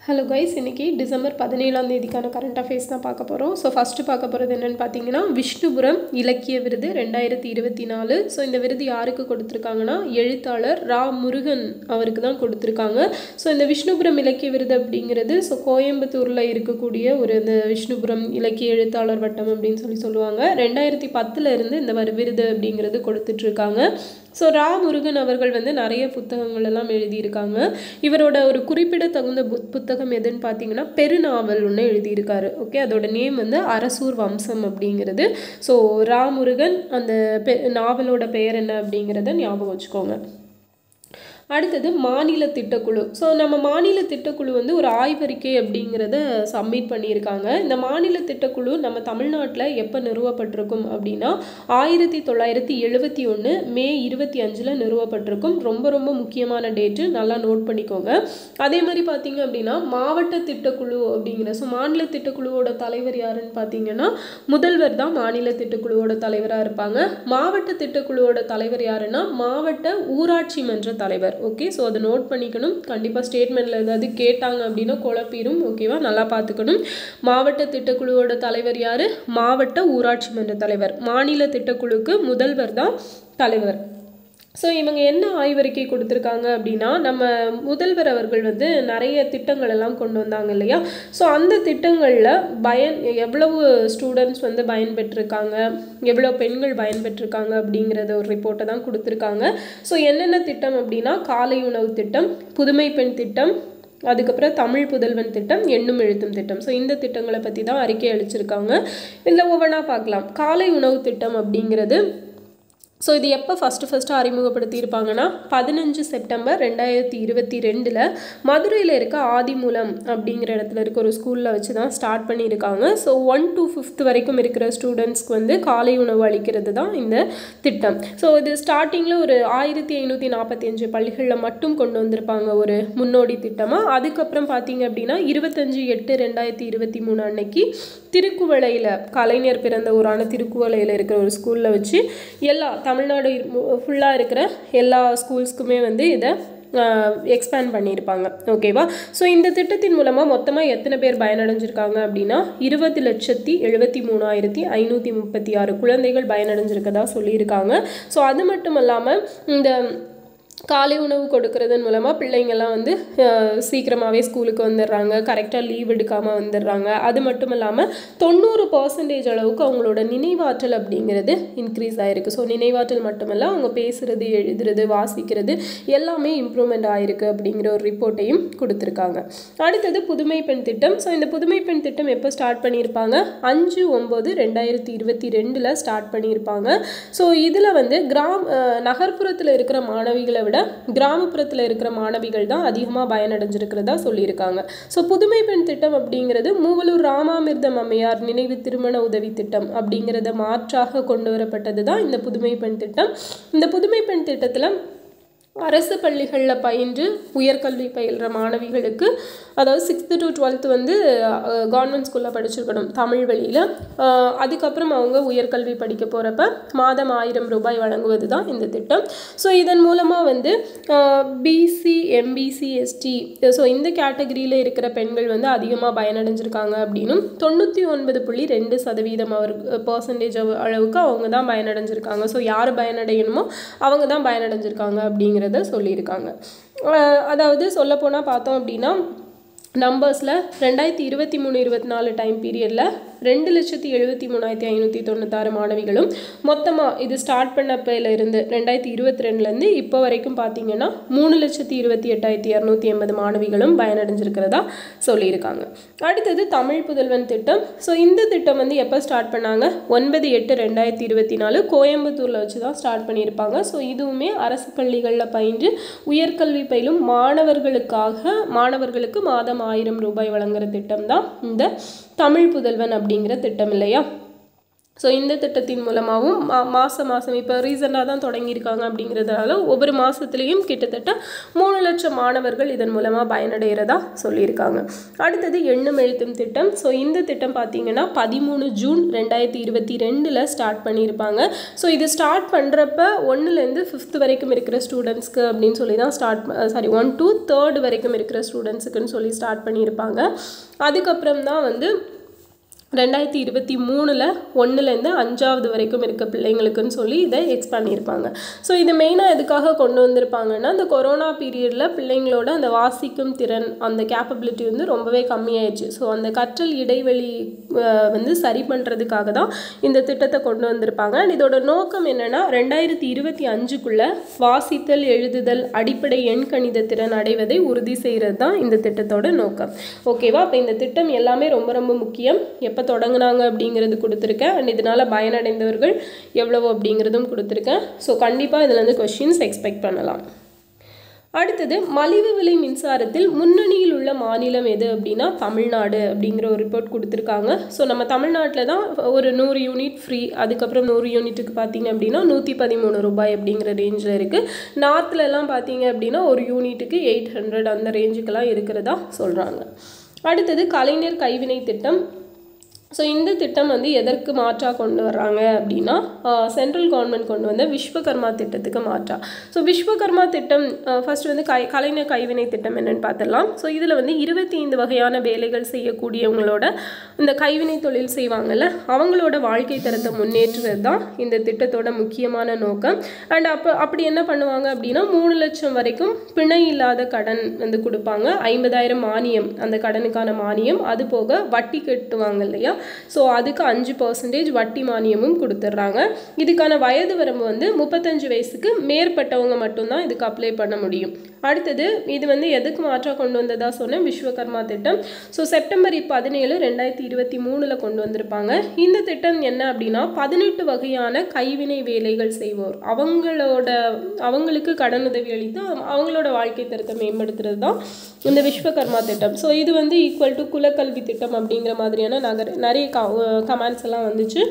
Hello guys, இன்றைக்கி December 17ஆம் தேதிக்கான current affairs தான் பார்க்க போகிறோம். ஸோ ஃபஸ்ட்டு பார்க்க போகிறது என்னென்னு பார்த்தீங்கன்னா, விஷ்ணுபுரம் இலக்கிய விருது 2024. ஸோ இந்த விருது யாருக்கு கொடுத்துருக்காங்கன்னா, எழுத்தாளர் ரா முருகன் அவருக்கு தான் கொடுத்துருக்காங்க. ஸோ இந்த விஷ்ணுபுரம் இலக்கிய விருது அப்படிங்கிறது கோயம்புத்தூரில் இருக்கக்கூடிய இந்த விஷ்ணுபுரம் இலக்கிய எழுத்தாளர் வட்டம் அப்படின்னு சொல்லுவாங்க. 2010 இருந்து இந்த விருது அப்படிங்கிறது கொடுத்துட்ருக்காங்க. ஸோ ரா முருகன் அவர்கள் நிறைய புத்தகங்கள் எல்லாம் எழுதியிருக்காங்க. இவரோட ஒரு குறிப்பிடத்தகுந்த புத்தகம் எதுன்னு பார்த்தீங்கன்னா, பெருநாவல் ஒன்று எழுதியிருக்காரு. ஓகே, அதோட நேம் அரசூர் வம்சம் அப்படிங்கிறது. ஸோ ரா முருகன் அந்த நாவலோட பெயர் என்ன அப்படிங்கிறத ஞாபகம் வச்சுக்கோங்க. அடுத்தது மாநில திட்டக்குழு. ஸோ நம்ம மாநில திட்டக்குழு ஒரு ஆய்வறிக்கை அப்படிங்கிறத சப்மிட் பண்ணியிருக்காங்க. இந்த மாநில திட்டக்குழு நம்ம தமிழ்நாட்டில் எப்போ நிறுவப்பட்டிருக்கும் அப்படின்னா 1971 மே 25 நிறுவப்பட்டிருக்கும். ரொம்ப ரொம்ப முக்கியமான டேட்டு, நல்லா நோட் பண்ணிக்கோங்க. அதே மாதிரி பார்த்தீங்க அப்படின்னா மாவட்ட திட்டக்குழு அப்படிங்கிற மாநில திட்டக்குழுவோட தலைவர் யாருன்னு பார்த்தீங்கன்னா முதல்வர் தான் மாநில திட்டக்குழுவோட தலைவராக இருப்பாங்க. மாவட்ட திட்டக்குழுவோட தலைவர் யாருன்னா மாவட்ட ஊராட்சி மன்ற தலைவர். ஓகே, ஸோ அதை நோட் பண்ணிக்கணும். கண்டிப்பாக ஸ்டேட்மெண்ட்டில் ஏதாவது கேட்டாங்க அப்படின்னா குழப்பிடும். ஓகேவா, நல்லா பார்த்துக்கணும். மாவட்ட திட்டக்குழுவோட தலைவர் யார்? மாவட்ட ஊராட்சி மன்ற தலைவர். மாநில திட்டக்குழுக்கு முதல்வர் தான் தலைவர். ஸோ இவங்க என்ன ஆய்வறிக்கை கொடுத்துருக்காங்க அப்படின்னா, நம்ம முதல்வர் அவர்கள் நிறைய திட்டங்கள் எல்லாம் கொண்டு வந்தாங்க இல்லையா. ஸோ அந்த திட்டங்களில் எவ்வளவு ஸ்டூடெண்ட்ஸ் பயன்பெற்றிருக்காங்க, எவ்வளோ பெண்கள் பயன்பெற்றிருக்காங்க அப்படிங்கிறத ஒரு ரிப்போர்ட்டை தான் கொடுத்துருக்காங்க. ஸோ என்னென்ன திட்டம் அப்படின்னா, காலை உணவு திட்டம், புதுமை பெண் திட்டம், அதுக்கப்புறம் தமிழ் புதல்வன் திட்டம், எண்ணும் எழுத்தும் திட்டம். ஸோ இந்த திட்டங்களை பற்றி தான் அறிக்கை அளிச்சிருக்காங்க. இதில் ஒவ்வொன்றா பார்க்கலாம். காலை உணவு திட்டம் அப்படிங்கிறது ஸோ இது எப்போ ஃபஸ்ட்டு அறிமுகப்படுத்தியிருப்பாங்கன்னா 15 செப்டம்பர் 2022 மதுரையில் இருக்க ஆதிமூலம் அப்படிங்கிற இடத்துல இருக்க ஒரு ஸ்கூலில் வச்சு தான் ஸ்டார்ட் பண்ணியிருக்காங்க. ஸோ 1 to 5th வரைக்கும் இருக்கிற ஸ்டூடெண்ட்ஸ்க்கு காலை உணவு அளிக்கிறது தான் இந்த திட்டம். ஸோ இது ஸ்டார்டிங்கில் ஒரு 1545 பள்ளிகளில் மட்டும் கொண்டு வந்திருப்பாங்க ஒரு முன்னோடி திட்டமாக. அதுக்கப்புறம் பார்த்தீங்க அப்படின்னா 25/8/2023 அன்னைக்கு திருக்குவளையில், கலைஞர் பிறந்த ஊரான திருக்குவளையில் இருக்கிற ஒரு ஸ்கூலில் வச்சு தமிழ்நாடு ஃபுல்லாக இருக்கிற எல்லா ஸ்கூல்ஸ்க்குமே இதை எக்ஸ்பேண்ட் பண்ணியிருப்பாங்க. ஓகேவா, ஸோ இந்த திட்டத்தின் மூலமாக மொத்தமாக எத்தனை பேர் பயனடைஞ்சிருக்காங்க அப்படின்னா 20,73,536 குழந்தைகள் பயனடைஞ்சிருக்கதா சொல்லியிருக்காங்க. ஸோ அது மட்டும் இல்லாமல் இந்த காலை உணவு கொடுக்கறதன் மூலமாக பிள்ளைங்கள்லாம் சீக்கிரமாகவே ஸ்கூலுக்கு வந்துடுறாங்க, கரெக்டாக லீவ் எடுக்காமல் வந்துடுறாங்க. அது மட்டும் இல்லாமல் 90% அளவுக்கு அவங்களோட நினைவாற்றல் அப்படிங்கிறது இன்க்ரீஸ் ஆகிருக்கு. ஸோ நினைவாற்றல் மட்டுமல்ல, அவங்க பேசுகிறது, எழுதுறது, வாசிக்கிறது எல்லாமே இம்ப்ரூவ்மெண்ட் ஆகிருக்கு அப்படிங்கிற ஒரு ரிப்போர்ட்டையும் கொடுத்துருக்காங்க. அடுத்தது புதுமை பெண் திட்டம். ஸோ இந்த புதுமை பெண் திட்டம் எப்போ ஸ்டார்ட் பண்ணியிருப்பாங்க? 5/9/2022 ஸ்டார்ட் பண்ணியிருப்பாங்க. ஸோ இதில் நகர்ப்புறத்தில் இருக்கிற மாணவிகளை விட கிராமப்புறத்தில் இருக்கிற மாணவிகள் தான் அதிகமாக பயனடைஞ்சிருக்கிறதா சொல்லியிருக்காங்க. ஸோ புதுமை பெண் திட்டம் அப்படிங்கிறது மூவலூர் ராமாமிர்தம் அம்மையார் நினைவு திருமண உதவி திட்டம் அப்படிங்கிறத மாற்றாக கொண்டு வரப்பட்டது தான் இந்த புதுமை பெண் திட்டம். இந்த புதுமை பெண் திட்டத்தில் அரசு பள்ளிகளில் பயின்று உயர்கல்வி பயில்ற மாணவிகளுக்கு, அதாவது 6th to 12th கவர்மெண்ட் ஸ்கூலில் படிச்சிருக்கணும் தமிழ் வழியில். அதுக்கப்புறம் அவங்க உயர்கல்வி படிக்க போகிறப்ப மாதம் 1000 ரூபாய் வழங்குவது தான் இந்த திட்டம். ஸோ இதன் மூலமாக பிசி, எம்பிசி, எஸ்டி ஸோ இந்த கேட்டகரியில் இருக்கிற பெண்கள் அதிகமாக பயனடைஞ்சிருக்காங்க அப்படின்னும் 99.2% அளவுக்கு அவங்க தான் பயனடைஞ்சிருக்காங்க. ஸோ யார் பயனடையணுமோ அவங்க தான் பயனடைஞ்சிருக்காங்க அப்படிங்கிற சொல்லியிருக்காங்க. அதாவது சொல்லப்போனால் பார்த்தோம் அப்படின்னா நம்பர்ஸில் 2023-24 டைம் பீரியடில் 2,73,596 மாணவிகளும், மொத்தமாக இது ஸ்டார்ட் பண்ணப்பையில் இருந்து 2022 இப்போ வரைக்கும் பார்த்தீங்கன்னா 3,28,280 மாணவிகளும் பயனடைஞ்சிருக்கிறதா சொல்லியிருக்காங்க. அடுத்தது தமிழ் புதல்வன் திட்டம். ஸோ இந்த திட்டம் எப்போ ஸ்டார்ட் பண்ணாங்க? 9/8/2024 கோயம்புத்தூரில் வச்சு தான் ஸ்டார்ட் பண்ணியிருப்பாங்க. ஸோ இதுவுமே அரசு பள்ளிகளில் பயின்று உயர்கல்வி பயிலும் மாணவர்களுக்கு மாதம் 1000 ரூபாய் வழங்குகிற திட்டம் தான் இந்த தமிழ் புதல்வன் அப்படிங்கிற திட்டம் இல்லையா. ஸோ இந்த திட்டத்தின் மூலமாகவும் மாதம் இப்போ ரீசெண்டாக தான் தொடங்கியிருக்காங்க அப்படிங்கிறதுனால ஒவ்வொரு மாதத்துலேயும் கிட்டத்தட்ட 3 லட்சம் மாணவர்கள் இதன் மூலமாக பயனடைகிறதா சொல்லியிருக்காங்க. அடுத்தது எண்ணும் எழுத்தும் திட்டம். ஸோ இந்த திட்டம் பார்த்திங்கன்னா 13 ஜூன் 2022 ஸ்டார்ட் பண்ணியிருப்பாங்க. ஸோ இது ஸ்டார்ட் பண்ணுறப்ப 1லேருந்து 5th வரைக்கும் இருக்கிற ஸ்டூடெண்ட்ஸ்க்கு அப்படின்னு சொல்லி தான் 1 to 3rd வரைக்கும் இருக்கிற ஸ்டூடெண்ட்ஸுக்குன்னு சொல்லி ஸ்டார்ட் பண்ணியிருப்பாங்க. அதுக்கப்புறம் தான் வந்து 2023 1லேருந்து 5வது வரைக்கும் இருக்க பிள்ளைங்களுக்குன்னு சொல்லி இதை எக்ஸ்பேண்ட் பண்ணியிருப்பாங்க. ஸோ இது மெயினாக எதுக்காக கொண்டு வந்திருப்பாங்கன்னா இந்த கொரோனா பீரியடில் பிள்ளைங்களோட அந்த வாசிக்கும் திறன் அந்த கேப்பபிலிட்டி வந்து ரொம்பவே கம்மியாயிடுச்சு. ஸோ அந்த கற்றல் இடைவெளி வந்து சரி பண்ணுறதுக்காக தான் இந்த திட்டத்தை கொண்டு வந்திருப்பாங்க. இதோட நோக்கம் என்னென்னா 2025க்குள்ளே வாசித்தல் எழுதுதல் அடிப்படை எண் கணித திறன் அடைவதை உறுதி செய்கிறது தான் இந்த திட்டத்தோட நோக்கம். ஓகேவா? அப்போ இந்த திட்டம் எல்லாமே ரொம்ப ரொம்ப முக்கியம். எப்போ தொடங்குனாங்க அப்படிங்கிறது கொடுத்துருக்கேன். அண்ட் இதனால் பயனடைந்தவர்கள் எவ்வளவோ அப்படிங்கிறதும் கொடுத்துருக்கேன். ஸோ கண்டிப்பாக இதில் வந்து கொஸ்டின்ஸ் எக்ஸ்பெக்ட் பண்ணலாம். அடுத்தது மலிவு விலை மின்சாரத்தில் முன்னணியில் உள்ள மாநிலம் எது அப்படின்னா தமிழ்நாடு அப்படிங்கிற ஒரு ரிப்போர்ட் கொடுத்துருக்காங்க. ஸோ நம்ம தமிழ்நாட்டில் தான் ஒரு 100 யூனிட் ஃப்ரீ, அதுக்கப்புறம் 100 யூனிட்டுக்கு பார்த்தீங்க அப்படின்னா 113 ரூபாய் அப்படிங்கிற ரேஞ்சில் இருக்குது. நார்த்லலாம் பார்த்தீங்க அப்படின்னா ஒரு யூனிட்டுக்கு 800 அந்த ரேஞ்சுக்கெல்லாம் இருக்கிறதா சொல்கிறாங்க. அடுத்தது கலைஞர் கைவினை திட்டம். ஸோ இந்த திட்டம் வந்து எதற்கு மாற்றாக கொண்டு வர்றாங்க அப்படின்னா சென்ட்ரல் கவர்மெண்ட் கொண்டு வந்த விஸ்வகர்மா திட்டத்துக்கு மாற்றா. ஸோ விஸ்வகர்மா திட்டம் ஃபர்ஸ்ட் வந்து கலைஞர் கைவினை திட்டம் என்னென்னு பார்த்துடலாம். ஸோ இதில் வந்து 25 வகையான வேலைகள் செய்யக்கூடியவங்களோட இந்த கைவினை தொழில் செய்வாங்கள்ல அவங்களோட வாழ்க்கை தரத்தை முன்னேற்றுறது தான் இந்த திட்டத்தோட முக்கியமான நோக்கம். அண்ட் அப்படி என்ன பண்ணுவாங்க அப்படின்னா 3 லட்சம் வரைக்கும் பிணை இல்லாத கடன் வந்து கொடுப்பாங்க. 50,000 மானியம், அந்த கடனுக்கான மானியம். அது போக வட்டி கட்டுவாங்க இல்லையா, ஸோ அதுக்கு 5% வட்டி மானியமும் கொடுத்துட்றாங்க. இதுக்கான வயது வரம்பு வந்து 35 வயசுக்கு மேற்பட்டவங்க மட்டும்தான் இதுக்கு அப்ளை பண்ண முடியும். அடுத்தது இது வந்து எதுக்கு மாற்றாக கொண்டு வந்ததா சொன்னேன், விஸ்வகர்மா திட்டம். ஸோ செப்டம்பர் 17, 2023 கொண்டு வந்திருப்பாங்க. இந்த திட்டம் என்ன அப்படின்னா 18 வகையான கைவினை வேலைகள் செய்வோர் அவங்களுக்கு கடனுதவி அளித்து அவங்களோட வாழ்க்கை தரத்தை மேம்படுத்துறது தான் இந்த விஸ்வகர்மா திட்டம். ஸோ இது வந்து ஈக்குவல் டு குலக்கல்வி திட்டம் அப்படிங்கிற மாதிரியான நிறைய கமெண்ட்ஸ் எல்லாம் வந்துச்சு.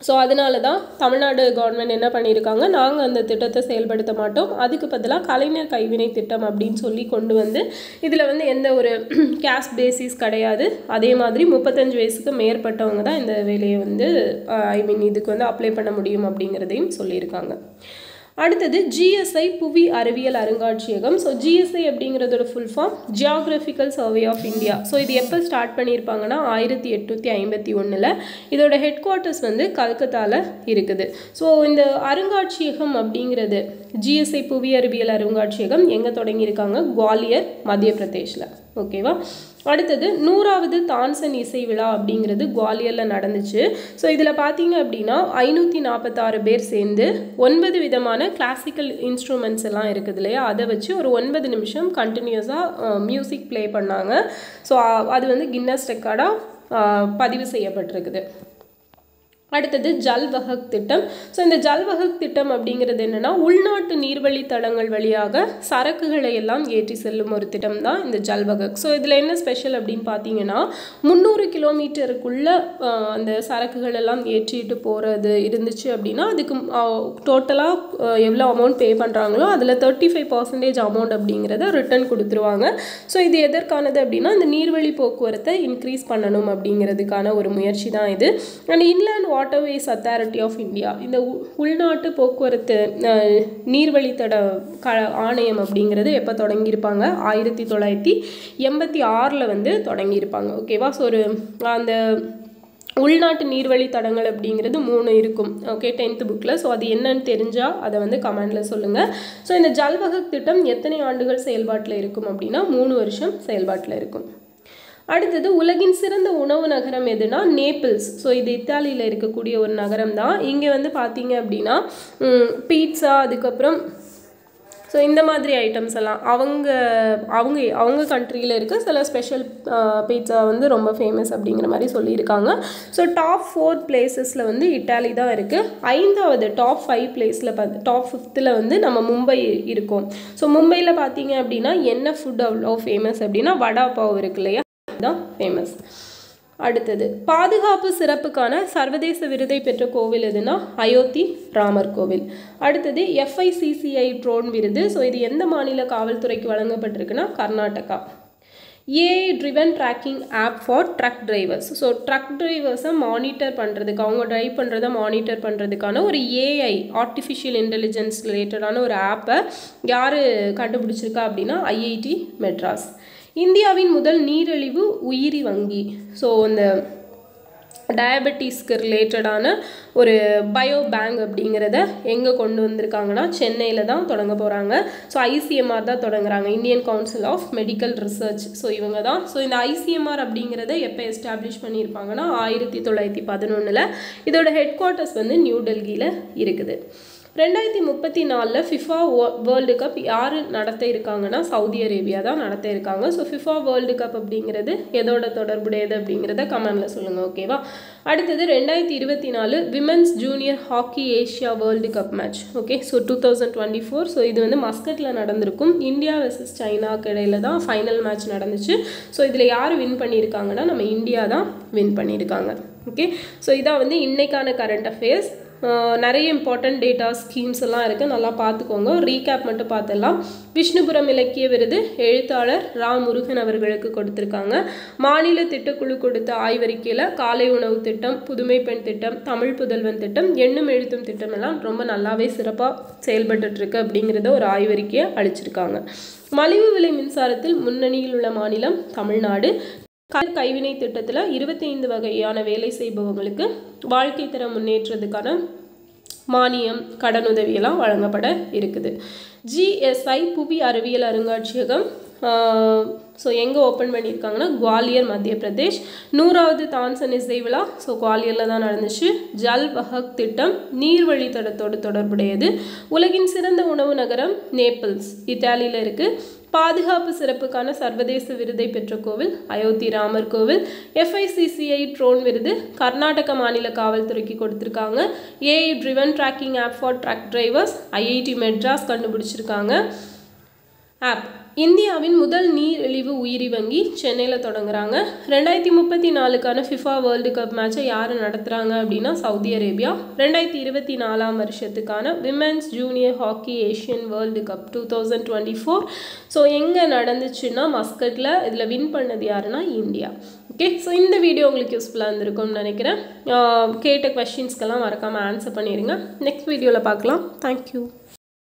ஸோ அதனால தான் தமிழ்நாடு கவர்மெண்ட் என்ன பண்ணியிருக்காங்க, நாங்கள் அந்த திட்டத்தை செயல்படுத்த மாட்டோம், அதுக்கு பதிலாக கலைஞர் கைவினை திட்டம் அப்படின்னு சொல்லி கொண்டு வந்து இதில் வந்து எந்த ஒரு கேஸ்ட் பேசிஸ் கிடையாது. அதே மாதிரி 35 வயசுக்கு மேற்பட்டவங்க தான் இந்த வேலையை வந்து இதுக்கு வந்து அப்ளை பண்ண முடியும் அப்படிங்கிறதையும் சொல்லியிருக்காங்க. அடுத்தது GSI புவி அறிவியல் அருங்காட்சியகம். ஸோ GSI அப்படிங்கிறதோட full form geographical survey of India. So இது எப்போ ஸ்டார்ட் பண்ணியிருப்பாங்கன்னா 1851. இதோட ஹெட் குவார்ட்டர்ஸ் வந்து கல்கத்தாவில் இருக்குது. ஸோ இந்த அருங்காட்சியகம் அப்படிங்கிறது GSI புவி அறிவியல் அருங்காட்சியகம் எங்கே தொடங்கியிருக்காங்க, குவாலியர், மத்திய பிரதேஷில். ஓகேவா? அடுத்தது 100வது தான்சன் இசை விழா அப்படிங்கிறது குவாலியரில் நடந்துச்சு. ஸோ இதில் பார்த்தீங்க அப்படின்னா 546 பேர் சேர்ந்து 9 விதமான கிளாசிக்கல் இன்ஸ்ட்ருமெண்ட்ஸ் எல்லாம் இருக்குது இல்லையா, அதை வச்சு ஒரு 9 நிமிஷம் கண்டினியூஸாக மியூசிக் ப்ளே பண்ணாங்க. ஸோ அது வந்து கின்னஸ் ரெக்கார்டாக பதிவு செய்யப்பட்டிருக்குது. அடுத்தது ஜல்வஹக் திட்டம். ஸோ இந்த ஜல்வஹக் திட்டம் அப்படிங்கிறது என்னென்னா உள்நாட்டு நீர்வழி தடங்கள் வழியாக சரக்குகளை எல்லாம் ஏற்றி செல்லும் ஒரு திட்டம் தான் இந்த ஜல்வஹக். ஸோ இதில் என்ன ஸ்பெஷல் அப்படின்னு பார்த்தீங்கன்னா 300 கிலோமீட்டருக்குள்ளே அந்த சரக்குகள் எல்லாம் ஏற்றிட்டு போகிறது இருந்துச்சு அப்படின்னா அதுக்கு டோட்டலாக எவ்வளோ அமௌண்ட் பே பண்ணுறாங்களோ அதில் 35% அமௌண்ட் அப்படிங்கிறத ரிட்டர்ன் கொடுத்துருவாங்க. ஸோ இது எதற்கானது அப்படின்னா இந்த நீர்வழி போக்குவரத்தை இன்க்ரீஸ் பண்ணணும் அப்படிங்கிறதுக்கான ஒரு முயற்சி தான் இது. And inland waterways authority of India, இந்த உள்நாட்டு போக்குவரத்து நீர்வழித்தட ஆணையம் அப்படிங்கிறது எப்போ தொடங்கியிருப்பாங்க, 1986 வந்து தொடங்கியிருப்பாங்க. ஓகேவா? ஸோ ஒரு அந்த உள்நாட்டு நீர்வழி தடங்கள் அப்படிங்கிறது 3 இருக்கும். ஓகே, 10th புக்கில். ஸோ அது என்னன்னு தெரிஞ்சால் அதை வந்து கமெண்டில் சொல்லுங்கள். ஸோ இந்த ஜல்வஹக் திட்டம் எத்தனை ஆண்டுகள் செயல்பாட்டில் இருக்கும் அப்படின்னா 3 வருஷம் செயல்பாட்டில் இருக்கும். அடுத்தது உலகின் சிறந்த உணவு நகரம் எதுனா நேபிள்ஸ். ஸோ இது இத்தாலியில் இருக்கக்கூடிய ஒரு நகரம் தான். இங்கே வந்து பார்த்தீங்க அப்படின்னா பீட்சா, அதுக்கப்புறம் ஸோ இந்த மாதிரி ஐட்டம்ஸ் எல்லாம் அவங்க கண்ட்ரியில் இருக்க சில ஸ்பெஷல் பீட்சா வந்து ரொம்ப ஃபேமஸ் அப்படிங்கிற மாதிரி சொல்லியிருக்காங்க. ஸோ டாப் 4 பிளேசஸில் வந்து இட்டாலி தான் இருக்குது. 5வது டாப் 5 பிளேஸில் டாப் 5th வந்து நம்ம மும்பை இருக்கோம். ஸோ மும்பையில் பார்த்தீங்க அப்படின்னா என்ன ஃபுட் அவ்வளோ ஃபேமஸ் அப்படின்னா வடா பாவ் இருக்கு இல்லையா, தான் ஃபேமஸ். அடுத்தது பாதுகாப்பு சிறப்புக்கான சர்வதேச விருதை பெற்ற கோவில் எதுனா அயோத்தி ராமர் கோவில். அடுத்தது FICCI ட்ரோன் விருது. ஸோ இது எந்த மாநில காவல்துறைக்கு வழங்கப்பட்டிருக்குன்னா Karnataka. AI driven tracking app for truck drivers. So truck டிரைவர்ஸை மானிட்டர் பண்ணுறதுக்கு, அவங்க ட்ரைவ் பண்ணுறதை மானிட்டர் பண்ணுறதுக்கான ஒரு AI ஆர்டிஃபிஷியல் இன்டெலிஜென்ஸ் ரிலேட்டடான ஒரு ஆப்பை யார் கண்டுபிடிச்சிருக்கா அப்படின்னா IIT மெட்ராஸ். இந்தியாவின் முதல் நீரிழிவு உயிரி வங்கி. ஸோ இந்த டயபெட்டிஸ்க்கு ரிலேட்டடான ஒரு பயோ பேங்க் அப்படிங்கிறத எங்கே கொண்டு வந்திருக்காங்கன்னா சென்னையில் தான் தொடங்க போகிறாங்க. ஸோ ICMR தான் தொடங்குறாங்க, Indian council of medical research. So இவங்க தான். ஸோ இந்த ICMR அப்படிங்கிறத எப்போ எஸ்டாப்ளிஷ் பண்ணியிருப்பாங்கன்னா 1911. இதோட ஹெட் குவார்ட்டர்ஸ் வந்து நியூ டெல்லியில் இருக்குது. 2034 ஃபிஃபா வேர்ல்டு கப் யார் நடத்த இருக்காங்கன்னா சவுதி அரேபியா தான் நடத்த இருக்காங்க. ஸோ ஃபிஃபா வேர்ல்டு கப் அப்படிங்கிறது எதோட தொடர்புடையது அப்படிங்கிறத கமெண்டில் சொல்லுங்கள், ஓகேவா? அடுத்தது 2024 women's junior hockey Asia world cup match. Okay, so 2024. So இது வந்து மஸ்கட்டில் நடந்திருக்கும். இந்தியா வெர்சஸ் சைனாக்கு இடையில தான் ஃபைனல் மேட்ச் நடந்துச்சு. ஸோ இதில் யார் வின் பண்ணியிருக்காங்கன்னா நம்ம இந்தியா தான் வின் பண்ணியிருக்காங்க. ஓகே, ஸோ இதான் வந்து இன்னைக்கான கரண்ட் அஃபேர்ஸ். நிறைய இம்பார்ட்டன்ட் டேட்டா ஸ்கீம்ஸ் எல்லாம் இருக்குது, நல்லா பார்த்துக்கோங்க. ரீகேப் மட்டும் பார்த்துடலாம். விஷ்ணுபுரம் இலக்கிய விருது எழுத்தாளர் ரா முருகன் அவர்களுக்கு கொடுத்துருக்காங்க. மாநில திட்டக்குழு கொடுத்த ஆய்வறிக்கையில் காலை உணவு திட்டம், புதுமை பெண் திட்டம், தமிழ் புதல்வன் திட்டம், எண்ணும் எழுத்தும் திட்டம் எல்லாம் ரொம்ப நல்லாவே சிறப்பாக செயல்பட்டுருக்கு அப்படிங்கிறத ஒரு ஆய்வறிக்கையை அளிச்சிருக்காங்க. மலிவு விலை மின்சாரத்தில் முன்னணியில் உள்ள மாநிலம் தமிழ்நாடு. கைவினை திட்டத்தில் 25 வகையான வேலை செய்பவங்களுக்கு வாழ்க்கை தரம் முன்னேற்றத்துக்கான மானியம், கடனுதவியெல்லாம் வழங்கப்பட இருக்குது. GSI புவி அறிவியல் அருங்காட்சியகம் ஸோ எங்கே ஓப்பன் பண்ணியிருக்காங்கன்னா குவாலியர், மத்திய பிரதேஷ். 100வது தான்சன் இசை விழா ஸோ குவாலியரில் தான் நடந்துச்சு. ஜல் வஹக் திட்டம் நீர்வழித்தடத்தோடு தொடர்புடையது. உலகின் சிறந்த உணவு நகரம் நேபிள்ஸ் இத்தாலியில் இருக்குது. பாதுகாப்பு சிறப்புக்கான சர்வதேச விருதை பெற்ற கோவில் அயோத்தி ராமர் கோவில். FICCI ட்ரோன் விருது கர்நாடக மாநில காவல்துறைக்கு கொடுத்துருக்காங்க. AI driven tracking app for truck drivers IIT Madras கண்டுபிடிச்சிருக்காங்க. ஆப் இந்தியாவின் முதல் நீரிழிவு உயிரி வங்கி சென்னையில் தொடங்குறாங்க. 2034க்கான ஃபிஃபா வேர்ல்டு கப் மேட்சை யார் நடத்துகிறாங்க அப்படின்னா சவுதி அரேபியா. 2024 வருஷத்துக்கான women's junior hockey Asian world cup 2024 so எங்கே நடந்துச்சுன்னா மஸ்கட்டில். இதில் வின் பண்ணது யாருன்னா இந்தியா. ஓகே, ஸோ இந்த வீடியோ உங்களுக்கு யூஸ்ஃபுல்லாக இருந்திருக்கும்னு நினைக்கிறேன். கேட்ட கொஸ்டின்ஸ்க்கெல்லாம் மறக்காமல் ஆன்சர் பண்ணிடுங்க. நெக்ஸ்ட் வீடியோவில் பார்க்கலாம். தேங்க்யூ.